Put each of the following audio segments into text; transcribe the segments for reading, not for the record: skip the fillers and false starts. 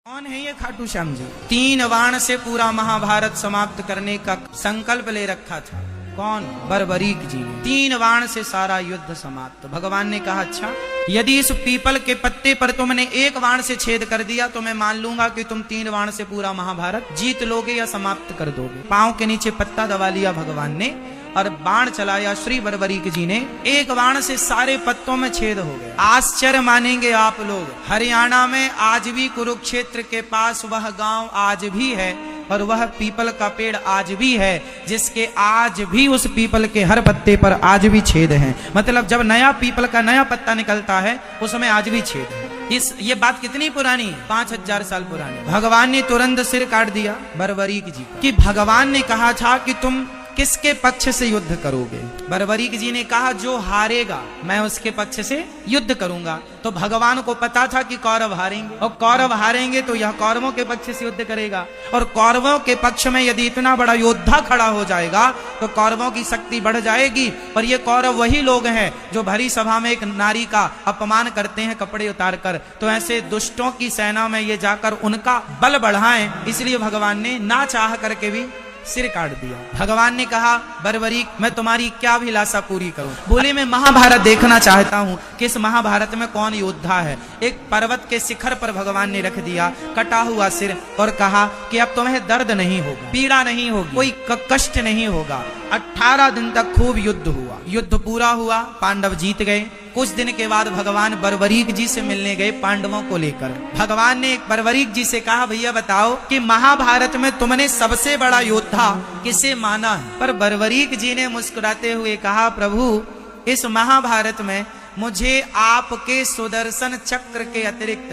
कौन है ये खाटू श्याम जी? 3 बाण से पूरा महाभारत समाप्त करने का संकल्प ले रखा था। कौन? बर्बरीक जी ने 3 बाण से सारा युद्ध समाप्त। भगवान ने कहा, अच्छा यदि इस पीपल के पत्ते पर तुमने 1 बाण से छेद कर दिया तो मैं मान लूंगा कि तुम 3 बाण से पूरा महाभारत जीत लोगे या समाप्त कर दोगे। पांव के नीचे पत्ता दबा लिया भगवान ने और बाण चलाया श्री बर्बरीक जी ने। 1 बाण से सारे पत्तों में छेद हो गया। आश्चर्य मानेंगे आप लोग, हरियाणा में आज भी कुरुक्षेत्र के पास वह गांव आज भी है और वह पीपल का पेड़ आज भी है, जिसके आज भी उस पीपल के हर पत्ते पर आज भी छेद हैं। मतलब जब नया पीपल का नया पत्ता निकलता है उसमें आज भी छेद है। ये बात कितनी पुरानी है? 5000 साल पुरानी। भगवान ने तुरंत सिर काट दिया बर्बरीक जी का कि भगवान ने कहा था कि तुम किसके पक्ष से युद्ध करोगे? बर्बरीक जी ने कहा, जो हारेगा मैं उसके पक्ष से युद्ध करूंगा। तो भगवान को पता था कि कौरव हारेंगे और कौरव हारेंगे तो यह कौरवों के पक्ष से युद्ध करेगा और कौरवों के पक्ष में यदि इतना बड़ा योद्धा खड़ा हो जाएगा तो कौरवों की शक्ति बढ़ जाएगी। पर ये कौरव वही लोग हैं जो भरी सभा में एक नारी का अपमान करते हैं कपड़े उतार कर। तो ऐसे दुष्टों की सेना में ये जाकर उनका बल बढ़ाएं, इसलिए भगवान ने ना चाह करके भी सिर काट दिया। भगवान ने कहा, बर्बरीक मैं तुम्हारी क्या अभिलाषा पूरी करूं? बोले, मैं महाभारत देखना चाहता हूं कि इस महाभारत में कौन योद्धा है। एक पर्वत के शिखर पर भगवान ने रख दिया कटा हुआ सिर और कहा कि अब तुम्हें दर्द नहीं होगा, पीड़ा नहीं होगी, कोई कष्ट नहीं होगा। 18 दिन तक खूब युद्ध हुआ। युद्ध पूरा हुआ, पांडव जीत गए। कुछ दिन के बाद भगवान बर्बरीक जी से मिलने गए पांडवों को लेकर। भगवान ने बर्बरीक जी से कहा, भैया बताओ कि महाभारत में तुमने सबसे बड़ा योद्धा किसे माना है? पर बर्बरीक जी ने मुस्कुराते हुए कहा, प्रभु इस महाभारत में मुझे आपके सुदर्शन चक्र के अतिरिक्त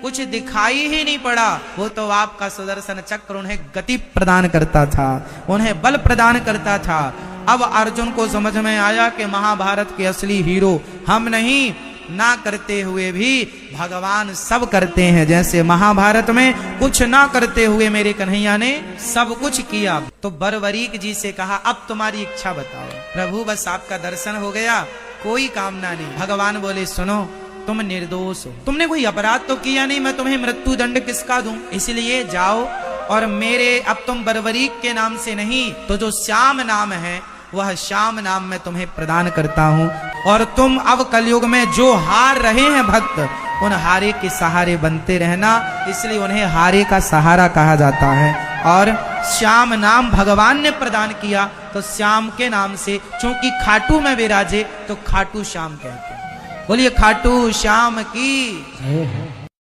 कुछ दिखाई ही नहीं पड़ा। वो तो आपका सुदर्शन चक्र उन्हें गति प्रदान करता था, उन्हें बल प्रदान करता था। अब अर्जुन को समझ में आया कि महाभारत के असली हीरो हम नहीं, ना करते हुए भी भगवान सब करते हैं। जैसे महाभारत में कुछ ना करते हुए मेरे कन्हैया ने सब कुछ किया। तो बर्बरीक जी से कहा, अब तुम्हारी इच्छा बताओ। प्रभु बस आपका दर्शन हो गया, कोई कामना नहीं। भगवान बोले, सुनो तुम निर्दोष हो, तुमने कोई अपराध तो किया नहीं, मैं तुम्हें मृत्यु दंड किसका दूं? इसलिए जाओ और मेरे, अब तुम बर्बरीक के नाम से नहीं तो जो श्याम नाम है वह श्याम नाम मैं तुम्हें प्रदान करता हूं। और तुम अब कलयुग में जो हार रहे हैं भक्त, उन हारे के सहारे बनते रहना, इसलिए उन्हें हारे का सहारा कहा जाता है। और श्याम नाम भगवान ने प्रदान किया तो श्याम के नाम से, चूंकि खाटू में विराजे तो खाटू श्याम कहते हैं। बोलिए खाटू श्याम की।